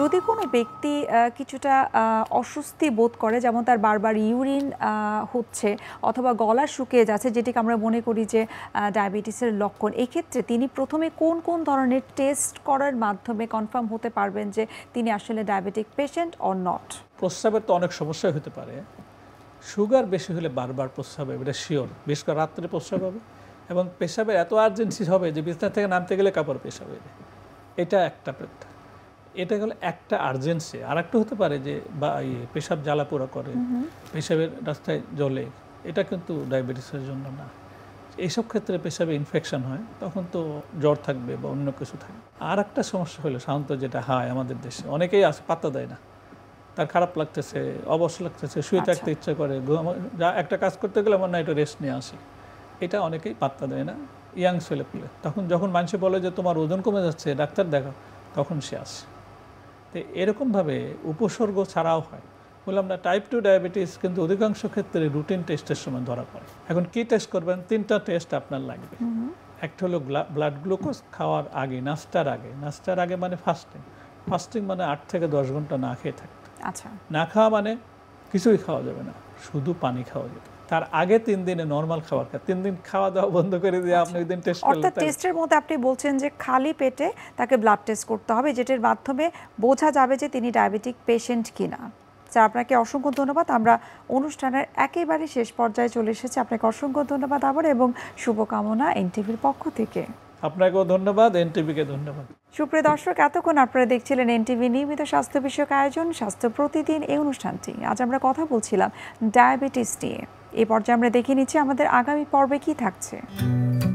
যদি কোনো ব্যক্তি কিছুটা অস্বস্তি বোধ করে, যেমন তার বারবার ইউরিন হচ্ছে অথবা গলা শুকিয়ে যাচ্ছে, যেটিকে আমরা মনে করি যে ডায়াবেটিসের লক্ষণ, এক্ষেত্রে তিনি প্রথমে কোন কোন ধরনের টেস্ট করার মাধ্যমে কনফার্ম হতে পারবেন যে তিনি আসলে ডায়াবেটিক পেশেন্ট অর নট? প্রস্রাবের তো অনেক সমস্যা হতে পারে। সুগার বেশি হলে বারবার প্রস্রাব হবে, এটা শিওর। বিশেষ করে রাত্রে প্রস্রাব হবে এবং পেশাবের এত আর্জেন্সি হবে যে বিছানা থেকে নামতে গেলে কাপড় পেশাব হবে। এটা একটা প্রেক্ষা, এটা গেলে একটা আর্জেন্সি। আর একটা হতে পারে যে বা পেশাব জ্বালা পোড়া করে, পেশাবের রাস্তায় জ্বলে, এটা কিন্তু ডায়াবেটিসের জন্য না। এইসব ক্ষেত্রে পেশাবে ইনফেকশন হয়, তখন তো জ্বর থাকবে বা অন্য কিছু থাকবে। আর একটা সমস্যা হলো সাধারণত যেটা হয় আমাদের দেশে, অনেকেই আছে পাত্তা দেয় না, তার খারাপ লাগতেছে, অবশ্য লাগতেছে, শুয়ে থাকতে ইচ্ছা করে, যা একটা কাজ করতে গেলে আমার না একটু রেস্ট নিয়ে আসি, এটা অনেকেই পাত্তা দেয় না। ইয়াং ছেলে পেলে তখন যখন মানুষ বলে যে তোমার ওজন কমে যাচ্ছে, ডাক্তার দেখাও, তখন সে আসে। তো এরকমভাবে উপসর্গ ছাড়াও হয়। বললাম না, টাইপ 2 ডায়াবেটিস কিন্তু অধিকাংশ ক্ষেত্রে রুটিন টেস্টের সময় ধরা পড়ে। এখন কি টেস্ট করবেন? 3টা টেস্ট আপনার লাগবে। একটা হলো ব্লাড গ্লুকোজ খাওয়ার আগে, নাস্তার আগে মানে ফাস্টিং মানে 8 থেকে 10 ঘন্টা না খেয়ে থাকতে। আচ্ছা, না খাওয়া মানে কিছুই খাওয়া যাবে না, শুধু পানি খাওয়া যাবে। তার আগে 3 দিনে নর্মাল খাবার 3 দিন খাওয়া দাওয়া বন্ধ করে দিয়ে আপনি ওই দিন টেস্ট করলেন। অর্থাৎ টেস্টের মধ্যে আপনি বলছেন যে খালি পেটে তাকে ব্লাড টেস্ট করতে হবে, যেটার মাধ্যমে বোঝা যাবে যে তিনি ডায়াবেটিক পেশেন্ট কিনা। স্যার, আপনাকে অসংখ্য ধন্যবাদ। আমরা অনুষ্ঠানের একেবারে শেষ পর্যায়ে চলে এসেছি। আপনাকে অসংখ্য ধন্যবাদ আবার, এবং শুভকামনা এনটিভির পক্ষ থেকে। আপনাকেও ধন্যবাদ, এনটিভিকে ধন্যবাদ। সুপ্রিয় দর্শক, এতক্ষণ আপনারা দেখছিলেন এনটিভি নিয়মিত স্বাস্থ্য বিষয়ক আয়োজন স্বাস্থ্য প্রতিদিন, এই অনুষ্ঠানটি। আজ আমরা কথা বলছিলাম ডায়াবেটিস নিয়ে। এই পর্যায়ে আমরা দেখে নিচ্ছি আমাদের আগামী পর্বে কি থাকছে।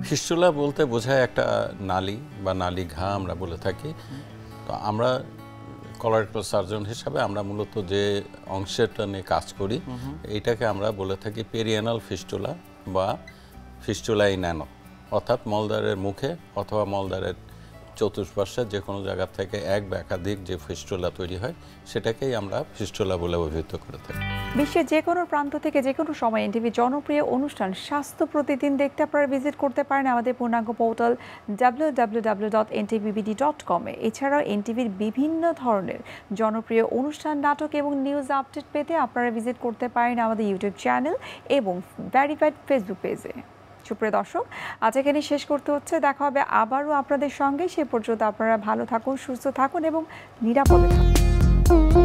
ফিস্টুলা বলতে বোঝায় একটা নালী বা নালী ঘা আমরা বলে থাকি। তো আমরা কলোরেক্টাল সার্জন হিসাবে আমরা মূলত যে অংশটা নিয়ে কাজ করি, এইটাকে আমরা বলে থাকি পেরিয়ানাল ফিস্টুলা বা ফিস্টুলা ইন অ্যানো, অর্থাৎ মলদ্বারের মুখে অথবা মলদ্বারের চতুষ্পার্শ্বে যে কোনো জায়গা থেকে এক বা একাধিক যে ফিস্টুলা তৈরি হয়, সেটাকেই আমরা ফিস্টুলা বলে অভিহিত করে থাকি। বিশ্বের যে কোনো প্রান্ত থেকে যে কোনো সময় এনটিভি জনপ্রিয় অনুষ্ঠান স্বাস্থ্য প্রতিদিন দেখতে আপনারা ভিজিট করতে পারেন আমাদের পূর্ণাঙ্গ পোর্টাল www.ntvbd.com এ। এছাড়াও এনটিভির বিভিন্ন ধরনের জনপ্রিয় অনুষ্ঠান, নাটক এবং নিউজ আপডেট পেতে আপনারা ভিজিট করতে পারেন আমাদের ইউটিউব চ্যানেল এবং ভেরিফাইড ফেসবুক পেজে। সুপ্রিয় দর্শক, আজ এখানে শেষ করতে হচ্ছে। দেখা হবে আবারও আপনাদের সঙ্গে। সে পর্যন্ত আপনারা ভালো থাকুন, সুস্থ থাকুন এবং নিরাপদে থাকুন।